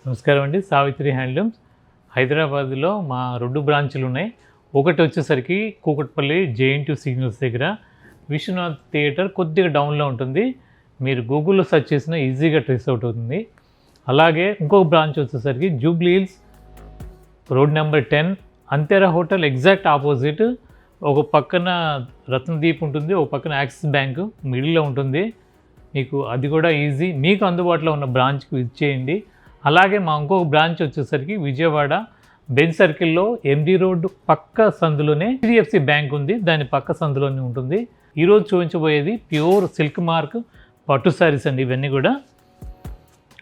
నమస్కారం అండి. సావిత్రి హ్యాండ్లూమ్స్ హైదరాబాద్లో మా 2 బ్రాంచులు ఉన్నాయి. ఒకటి వచ్చేసరికి కూకట్పల్లి JN2 సిగ్నల్స్ దగ్గర విశ్వనాథ్ థియేటర్ కొద్దిగా డౌన్లో ఉంటుంది. మీరు గూగుల్లో సెర్చ్ చేసినా ఈజీగా ట్రేస్ అవుట్ అవుతుంది. అలాగే ఇంకొక బ్రాంచ్ వచ్చేసరికి జూబ్లీ హిల్స్ రోడ్ నెంబర్ 10 అంతేరా హోటల్ ఎగ్జాక్ట్ ఆపోజిట్. ఒక పక్కన రత్నదీప్ ఉంటుంది, ఒక పక్కన యాక్సిస్ బ్యాంకు మిడిల్లో ఉంటుంది. మీకు అది కూడా ఈజీ. మీకు అందుబాటులో ఉన్న బ్రాంచ్కి విజిట్ చేయండి. అలాగే మా ఇంకొక బ్రాంచ్ వచ్చేసరికి విజయవాడ బెంజ్ సర్కిల్లో MD రోడ్ పక్క సందులోనే HDFC బ్యాంక్ ఉంది, దాని పక్క సందులోనే ఉంటుంది. ఈరోజు చూపించబోయేది ప్యూర్ సిల్క్ మార్క్ పట్టు శారీస్ అండి. ఇవన్నీ కూడా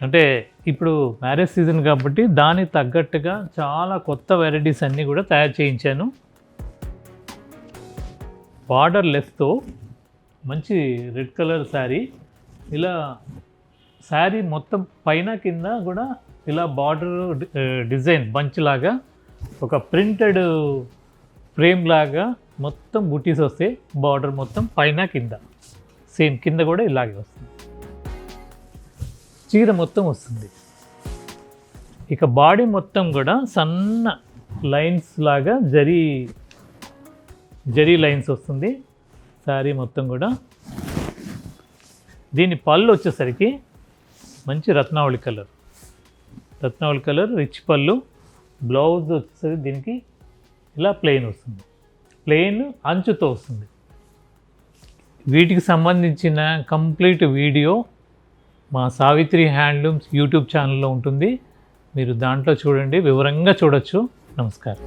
అంటే ఇప్పుడు మ్యారేజ్ సీజన్ కాబట్టి దానికి తగ్గట్టుగా చాలా కొత్త వెరైటీస్ అన్నీ కూడా తయారు చేయించాను. బార్డర్ లెస్తో మంచి రెడ్ కలర్ శారీ. ఇలా శారీ మొత్తం పైన కింద కూడా ఇలా బార్డర్ డిజైన్ బంచ్ లాగా ఒక ప్రింటెడ్ ఫ్రేమ్ లాగా మొత్తం బుటీస్ వస్తాయి. బార్డర్ మొత్తం పైన కింద సేమ్, కింద కూడా ఇలాగే వస్తుంది. చీర మొత్తం వస్తుంది. ఇక బాడీ మొత్తం కూడా సన్న లైన్స్ లాగా జరీ లైన్స్ వస్తుంది శారీ మొత్తం కూడా. దీని పళ్ళు వచ్చేసరికి మంచి రత్నావళి కలర్ రిచ్ పళ్ళు. బ్లౌజ్ వచ్చేసరికి దీనికి ఇలా ప్లెయిన్ వస్తుంది, ప్లెయిన్ అంచుతో వస్తుంది. వీటికి సంబంధించిన కంప్లీట్ వీడియో మా సావిత్రి హ్యాండ్లూమ్స్ యూట్యూబ్ ఛానల్లో ఉంటుంది. మీరు దాంట్లో చూడండి, వివరంగా చూడొచ్చు. నమస్కారం.